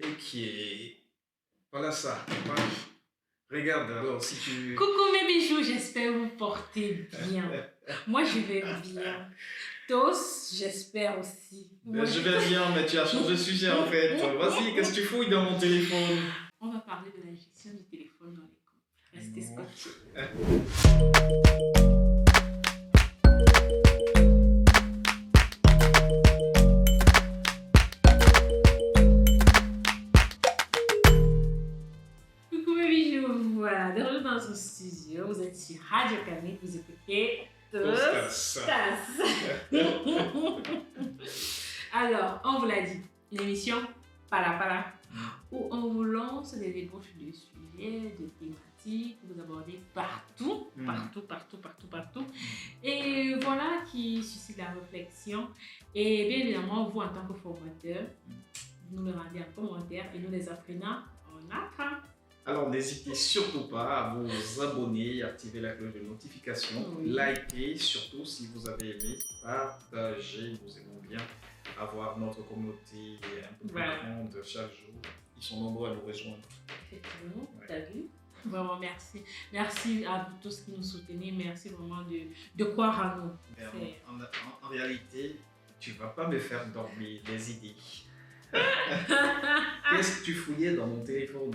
Ok. Voilà ça. Voilà. Regarde alors si tu... Coucou mes bijoux, j'espère vous porter bien. Moi, je vais bien. Tous, j'espère aussi. Ben, je vais bien, mais tu as changé de sujet en fait. Vas-y, qu'est-ce que tu fouilles dans mon téléphone? On va parler de la gestion du téléphone dans les couples. Restez Non. scotchés. Coucou mes bijoux, voilà, de retour dans ce studio, vous êtes sur Radio Camille, vous écoutez Tostas. Alors, on vous l'a dit, l'émission Pala où on vous lance des débauches de sujets, de thématiques, que vous abordez partout. Et voilà qui suscite la réflexion. Et bien évidemment, vous en tant que formateur, vous nous le rendez en commentaire et nous les apprenants, on apprend. Alors n'hésitez surtout pas à vous abonner, activer la cloche de notification, liker, surtout si vous avez aimé, partager. Nous aimons bien avoir notre communauté un peu plus grande chaque jour. Ils sont nombreux à nous rejoindre. Effectivement, t'as vu? Vraiment merci. Merci à vous tous qui nous soutenez. Merci vraiment de croire en nous. En réalité, tu ne vas pas me faire dormir des idées. Qu'est-ce que tu fouillais dans mon téléphone?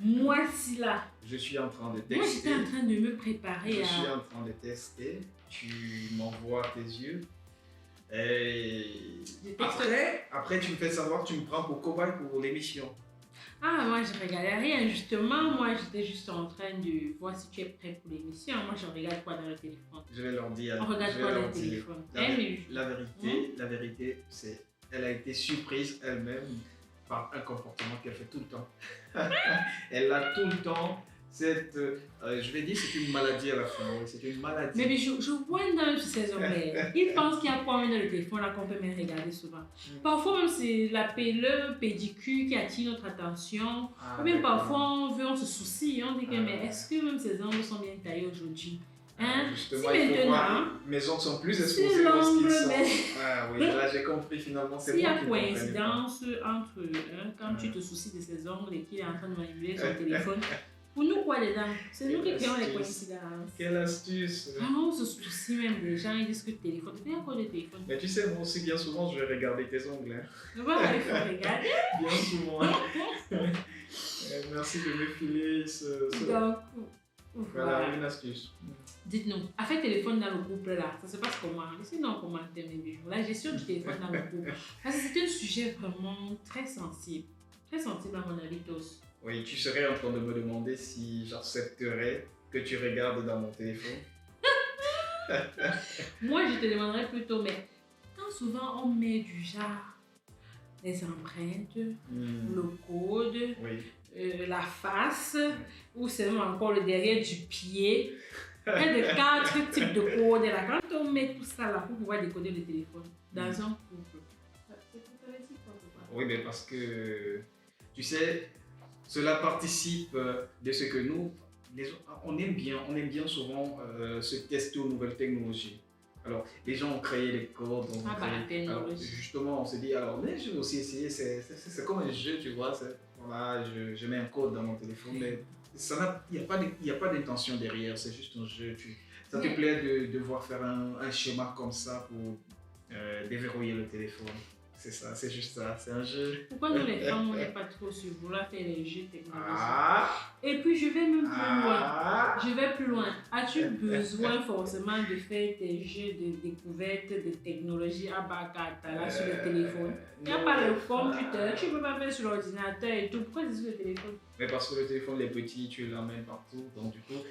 Moi, si là. Je suis en train de tester. Moi, j'étais en train de me préparer Je suis en train de tester. Tu m'envoies tes yeux. Et après, tu me fais savoir que tu me prends pour cobaye pour l'émission. Ah, moi, je regardais rien. Justement, moi, j'étais juste en train de voir si tu es prêt pour l'émission. Moi, je regarde quoi dans le téléphone? Je vais leur dire. On regarde quoi dans le téléphone? La vérité, c'est elle a été surprise elle-même par un comportement qu'elle fait tout le temps. Elle a tout le temps cette... je vais dire c'est une maladie à la fin, oui, c'est une maladie. Mais je vois dans ces hommes-là, ils pensent qu'il y a quoi dans le téléphone là qu'on peut même regarder souvent. Parfois même c'est le pédicure qui attire notre attention, ou bien parfois on se soucie, on dit que mais est-ce que même ces ongles sont bien taillés aujourd'hui? Hein? Justement, il faut voir, mes ongles sont plus exposés lorsqu'ils sont... Ah oui, là j'ai compris finalement, c'est s'il y a coïncidence entre quand tu te soucies de ses ongles et qu'il est en train de manipuler son téléphone, pour nous quoi dedans? C'est nous qui créons les coïncidences. Quelle astuce! Ah non, on se soucie même des gens, ils disent que le téléphone, tu fais quoi le téléphone? Mais tu sais, moi aussi bien souvent je vais regarder tes ongles. Hein. Voilà, il faut regarder. Bien souvent. Merci de me filer ce... Donc, voilà une astuce. Dites-nous, affaire téléphone dans le couple là, ça se passe comment? Laissez-nous en commentaire mes bijoux. La gestion du téléphone dans le couple. Parce que c'est un sujet vraiment très sensible. Très sensible à mon avis tous. Oui, tu serais en train de me demander si j'accepterais que tu regardes dans mon téléphone. Moi, je te demanderais plutôt, mais quand souvent on met du genre les empreintes, le code, la face, ou c'est même encore le derrière du pied. Il y a de 4 types de codes là. Quand on met tout ça là pour pouvoir décoder le téléphone dans un couple, c'est tout ainsi quoi. Oui, mais parce que, tu sais, cela participe de ce que nous, on aime bien souvent se tester aux nouvelles technologies. Alors, les gens ont créé les codes. Alors, justement, on se dit, alors, mais je vais aussi essayer, c'est comme un jeu, tu vois. Voilà, je mets un code dans mon téléphone, mais il n'y a pas d'intention derrière, c'est juste un jeu. Ça te plaît de devoir faire un schéma comme ça pour déverrouiller le téléphone. C'est ça, c'est juste ça, c'est un jeu. Pourquoi nous les femmes, on n'est pas trop sur vouloir faire les jeux technologiques? Et puis je vais même plus loin. As-tu besoin forcément de faire tes jeux de découverte de technologie à Bakatala sur le téléphone? Il n'y a pas le computer, tu ne peux pas faire sur l'ordinateur et tout. Pourquoi c'est sur le téléphone? Mais parce que le téléphone est petit, tu l'emmènes partout, donc du coup,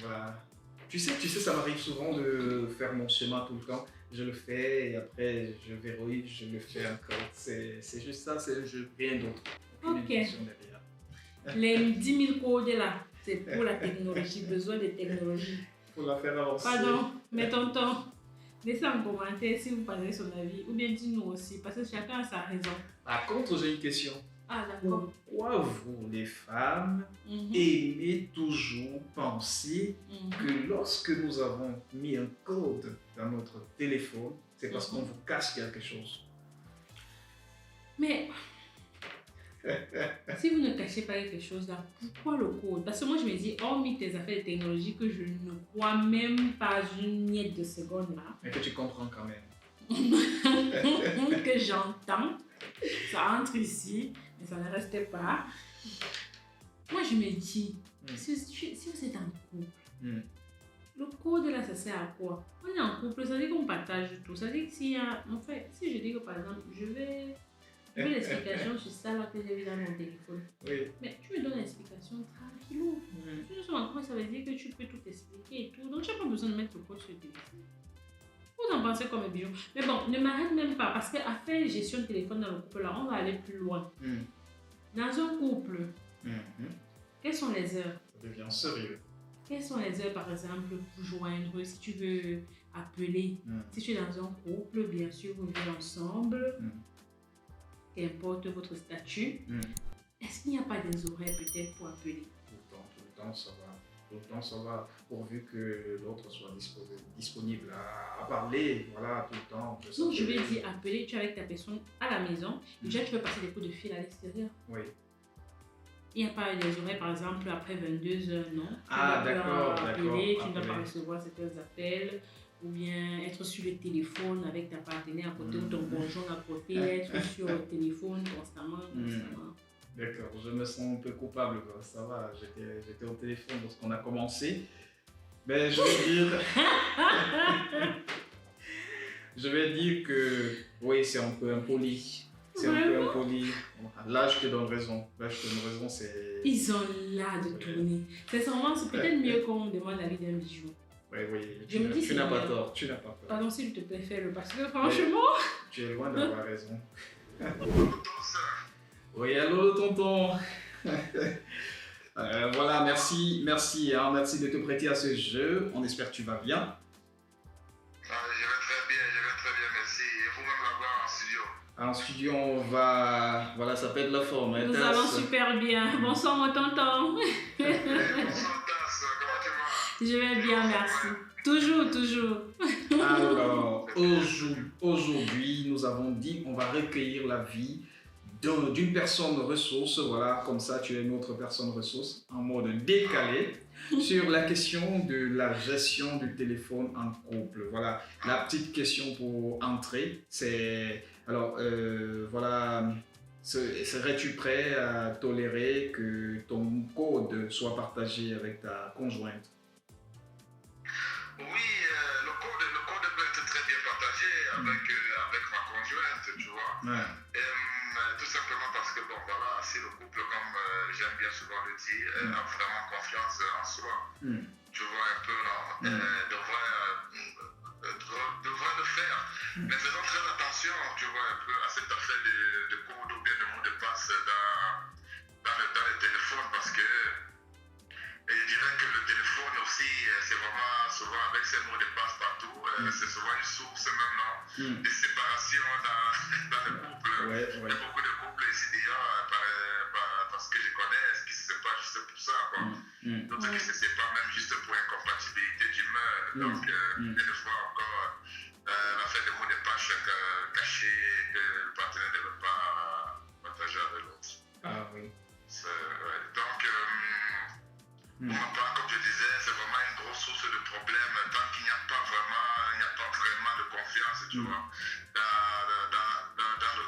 voilà. Tu sais, ça m'arrive souvent de faire mon schéma tout le temps. Je le fais et après je verrouille, je le fais encore. C'est juste ça, c'est un jeu, rien d'autre. Ok. Les 10 000 codes là, c'est pour la technologie, besoin de technologie. Pour la faire avancer. Pardon, mais tonton, laissez en commentaire si vous parlez son avis ou bien dis-nous aussi, parce que chacun a sa raison. Par contre, j'ai une question. Ah d'accord. Pourquoi vous, les femmes, aimez toujours penser que lorsque nous avons mis un code dans notre téléphone, c'est parce qu'on vous cache quelque chose? Mais Si vous ne cachez pas quelque chose là, pourquoi le code? Parce que moi je me dis, hormis tes affaires de technologie que je ne crois même pas une miette de seconde là. Mais que tu comprends quand même. Que j'entends, ça entre ici, mais ça ne reste pas. Moi je me dis, si vous êtes en couple, le code là ça sert à quoi? On est en couple, ça veut dire qu'on partage tout. Ça veut dire que s'il y a, en fait, si je dis que par exemple, je veux l'explication sur ça là que j'ai vu dans mon téléphone. Oui. Mais tu me donnes l'explication tranquillou. Juste en quoi ça veut dire que tu peux tout expliquer et tout. Donc tu n'as pas besoin de mettre le code sur le téléphone. Vous en pensez comme un bijou. Mais bon, ne m'arrête même pas parce qu'à faire gestion de téléphone dans le couple là, on va aller plus loin. Dans un couple, quelles sont les heures? Ça devient sérieux. Quelles sont les heures par exemple pour joindre si tu veux appeler? Si tu es dans un couple, bien sûr, vous vivez ensemble. Qu'importe votre statut, est-ce qu'il n'y a pas des horaires peut-être pour appeler? Tout le temps, ça va. Tout le temps, ça va, pourvu que l'autre soit disponible à parler, voilà, tout le temps. Donc, je vais dire appeler, tu es avec ta personne à la maison, déjà tu peux passer des coups de fil à l'extérieur. Oui. Il n'y a pas des horaires, par exemple, après 22h, non? D'accord. Tu ne dois pas recevoir certains appels. Ou bien être sur le téléphone avec ta partenaire à côté ou ton conjoint à côté, être sur le téléphone constamment. D'accord, je me sens un peu coupable, quoi. Ça va, j'étais au téléphone lorsqu'on a commencé. Mais je vais dire que oui, c'est un peu impoli. C'est un peu impoli. Là, je te donne raison. C'est... Ils ont là de tourner. Sincèrement, c'est peut-être mieux qu'on demande l'avis d'un bijou. Oui, je me dis tu n'as pas tort, Pardon, s'il te plaît, fais-le, parce que franchement... Tu es loin d'avoir raison. Oui, allô, tonton. Voilà, merci de te prêter à ce jeu. On espère que tu vas bien. Je vais très bien, merci. Et vous-même là-bas en studio? En studio, on va... Voilà, ça pète la forme. Nous allons super bien. Bonsoir, mon tonton. Bonsoir, Tass. Comment tu vas? Je vais bien, merci. Toujours. Alors, aujourd'hui, nous avons dit on va recueillir l'avis d'une personne ressource. Voilà, comme ça, tu es une autre personne ressource en mode décalé sur la question de la gestion du téléphone en couple. Voilà, la petite question pour entrer, c'est... Alors, voilà... Serais-tu prêt à tolérer que ton code soit partagé avec ta conjointe? Oui, le code peut être très bien partagé avec ma conjointe, tu vois. Tout simplement parce que, bon, voilà, si le couple, comme j'aime bien souvent le dire, a vraiment confiance en soi, tu vois un peu, non, devrait le faire. Mais faisons très attention, tu vois, un peu à cette affaire de code ou bien de mot de passe dans le téléphone, parce que je dirais que le téléphone aussi, c'est vraiment souvent avec ces mots de passe partout, c'est souvent une source même de séparation dans le couple. Il y a beaucoup de couples ici d'ailleurs, parce que je connais, qui se séparent juste pour ça, quoi. D'autres qui se séparent même juste pour incompatibilité d'humeur. Donc, une fois encore, l'affaire des mots de passe cachés que le partenaire ne veut pas partager avec l'autre. Ah oui. Donc, pour ma part, comme je disais, c'est vraiment une grosse source de problème tant qu'il n'y a pas vraiment de confiance, tu vois,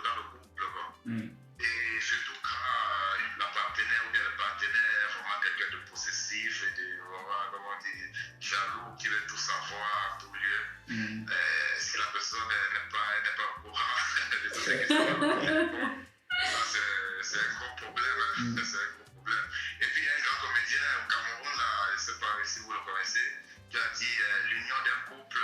dans le couple, quoi. Et surtout quand la partenaire ou bien le partenaire est vraiment quelqu'un de possessif et de, comment dire, jaloux, qui veut tout savoir, tout lieu. Si la personne n'est pas au courant de tout ce qui se passe, c'est un gros problème. C'est un gros problème. Et puis, il y a un grand comédien au Cameroun, là, je ne sais pas si vous le connaissez, qui a dit l'union d'un couple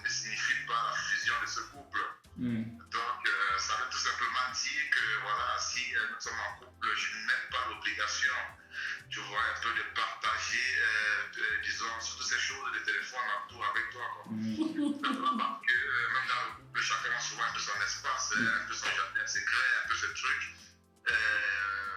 ne signifie pas la fusion de ce couple. Donc, ça veut tout simplement dire que, voilà, si nous sommes en couple, je n'ai pas l'obligation, tu vois, un peu de partager, disons, toutes ces choses de téléphone, tout avec toi, quoi. Parce que même dans le couple, chacun a souvent un peu son espace, un peu son jardin secret, un peu ce truc.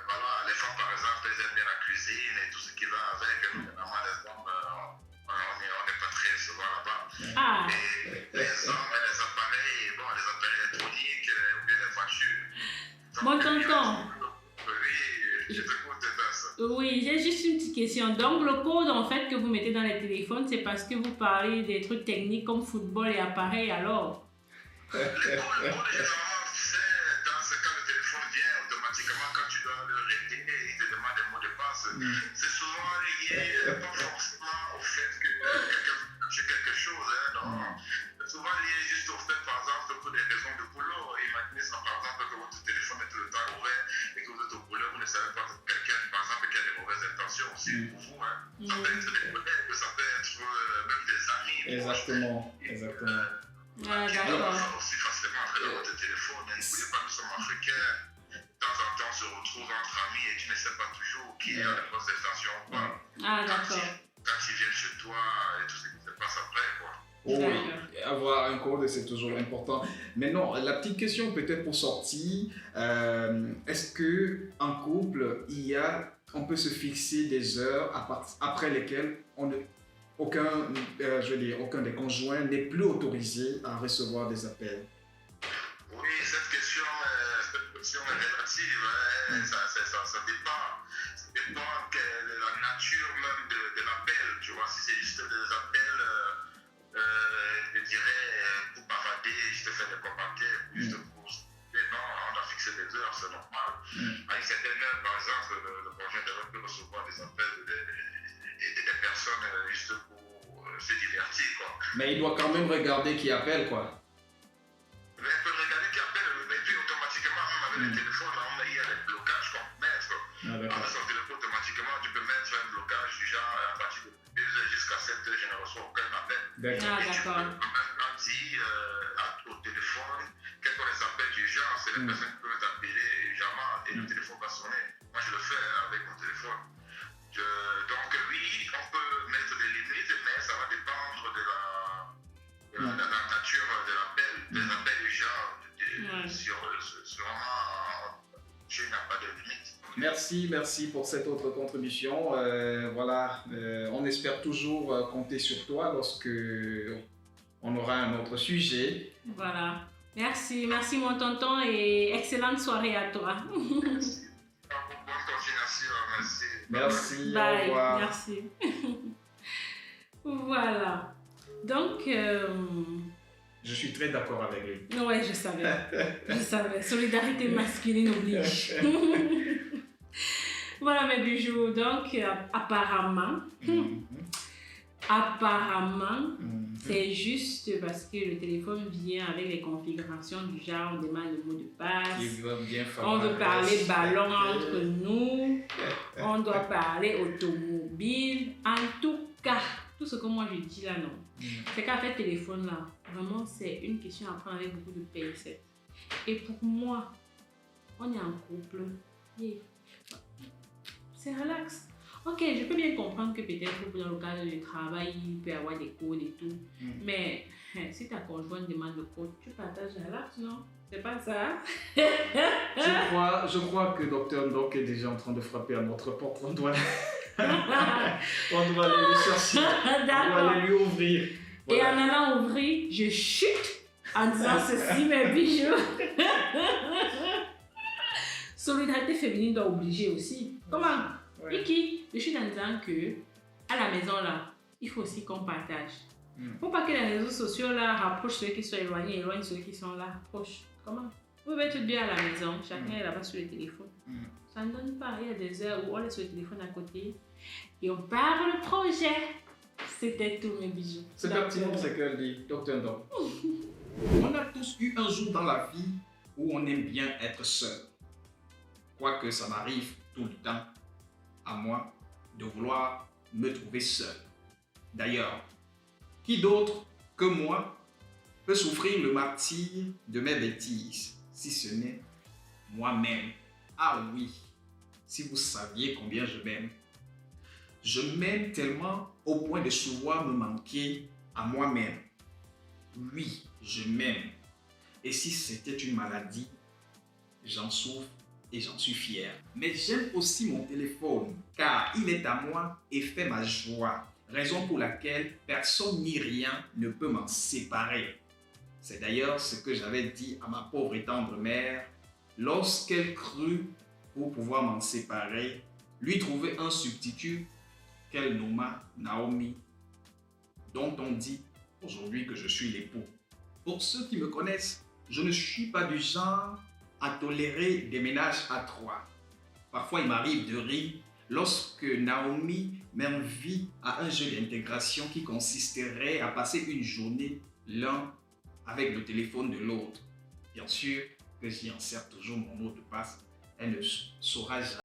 Voilà, les femmes par exemple, elles aiment bien la cuisine et tout ce qui va avec. Évidemment, les hommes, on n'est pas très souvent là-bas. Et les hommes, les appareils électroniques ou bien les voitures. Mon tonton, Oui, j'ai juste une petite question. Donc, le code en fait que vous mettez dans les téléphones, c'est parce que vous parlez des trucs techniques comme football et appareil alors? Le code, généralement, c'est dans ce cas, le téléphone vient automatiquement quand tu dois le régler et il te demande un mot de passe. C'est souvent lié, pas forcément au fait que quelqu'un veut chercher quelque chose. Non. C'est souvent lié juste au fait, par exemple, pour des raisons de boulot. Imaginez ça, par exemple, que votre téléphone est tout le temps ouvert et que vous êtes au boulot, vous ne savez pas quelqu'un, par exemple, qui a des mauvaises intentions aussi pour vous. Ça peut être des collègues, ça peut être même des amis. Exactement, exactement. Ah, Alors, d'accord. on peut aussi facilement entrer dans votre téléphone. N'oubliez pas que nous sommes africains. De temps en temps, on se retrouve entre amis et tu ne sais pas toujours qui est à la poste d'extension ou pas. Ah, d'accord. Quand ils viennent chez toi et tout ce qui se passe après, quoi. Oh, oui, avoir un code, c'est toujours important. Mais non, la petite question peut-être pour sortir, est-ce qu'en couple, on peut se fixer des heures après lesquelles aucun des conjoints n'est plus autorisé à recevoir des appels? Oui, cette question est relative. Ça dépend. Ça dépend de la nature même de l'appel. Tu vois, si c'est juste des appels, je dirais, pour bavader, juste faire des commentaires, juste pour... Mais non, on a fixé des heures, c'est normal. À une certaine heure, par exemple, le conjoint devrait plus recevoir des appels et des personnes juste pour se divertir, quoi. Mais il doit quand même regarder qui appelle, quoi. Mais il peut regarder qui appelle, et puis automatiquement, même avec le téléphone, il y a les blocages qu'on peut mettre. Avec son téléphone, automatiquement, tu peux mettre un blocage du genre à partir de 2h jusqu'à 7h, je ne reçois aucun appel. Ah, et tu peux d'accord. même dire au téléphone, quels sont les appels du genre, c'est les personnes qui peuvent t'appeler légèrement et le téléphone va sonner. Moi, je le fais avec mon téléphone. Donc, oui, on peut mettre des limites, mais ça va dépendre de la nature de l'appel, des appels du genre. Je n'ai pas de limite. Merci pour cette autre contribution. Voilà, on espère toujours compter sur toi lorsque on aura un autre sujet. Voilà. Merci mon tonton et excellente soirée à toi. Merci. Bonne continuation, merci. Merci, Bye. au revoir. Merci. Voilà. Donc, je suis très d'accord avec lui. ouais, je savais. Solidarité masculine oblige. Voilà mes bijoux. Donc, apparemment, c'est juste parce que le téléphone vient avec les configurations du genre, on demande le mot de passe, on veut parler ballon entre nous, on doit parler automobile. En tout cas, tout ce que moi je dis là, non. C'est qu'à fait téléphone là, vraiment c'est une question à prendre avec beaucoup de pincettes. Et pour moi, on est en couple, c'est relax. Ok, je peux bien comprendre que peut-être dans le cadre du travail, il peut y avoir des codes et tout. Mais si ta conjointe demande le code, tu partages l'acte, non? C'est pas ça? Je crois que Dr Ndok est déjà en train de frapper à notre porte. On doit aller le chercher. On doit aller lui ouvrir. Voilà. Et en allant ouvrir, je chute en disant ceci, mes bijoux. Solidarité féminine doit obliger aussi. Comment? Iki, je suis en disant que à la maison là, il faut aussi qu'on partage. Faut pas que les réseaux sociaux là rapprochent ceux qui sont éloignés, éloignent ceux qui sont là proches. Comment? Vous pouvez être deux à la maison, chacun est là-bas sur le téléphone. Ça ne donne pas. Il y a des heures où on est sur le téléphone à côté et on parle projet. C'était tout mes bijoux. C'est pertinent ce qu'elle dit, Dr Ndok. On a tous eu un jour dans la vie où on aime bien être seul. Quoique ça m'arrive tout le temps à moi de vouloir me trouver seul. D'ailleurs, qui d'autre que moi peut souffrir le martyre de mes bêtises, si ce n'est moi-même? Ah oui, si vous saviez combien je m'aime. Je m'aime tellement au point de souvent me manquer à moi-même. Oui, je m'aime. Et si c'était une maladie, j'en souffre et j'en suis fier. Mais j'aime aussi mon téléphone, car il est à moi et fait ma joie. Raison pour laquelle personne ni rien ne peut m'en séparer. C'est d'ailleurs ce que j'avais dit à ma pauvre et tendre mère lorsqu'elle crut pour pouvoir m'en séparer lui trouver un substitut qu'elle nomma Naomi, dont on dit aujourd'hui que je suis l'époux. Pour ceux qui me connaissent, je ne suis pas du genre à tolérer des ménages à trois. Parfois, il m'arrive de rire lorsque Naomi m'invite à un jeu d'intégration qui consisterait à passer une journée l'un avec le téléphone de l'autre. Bien sûr que j'y insère toujours mon mot de passe. Elle ne saura jamais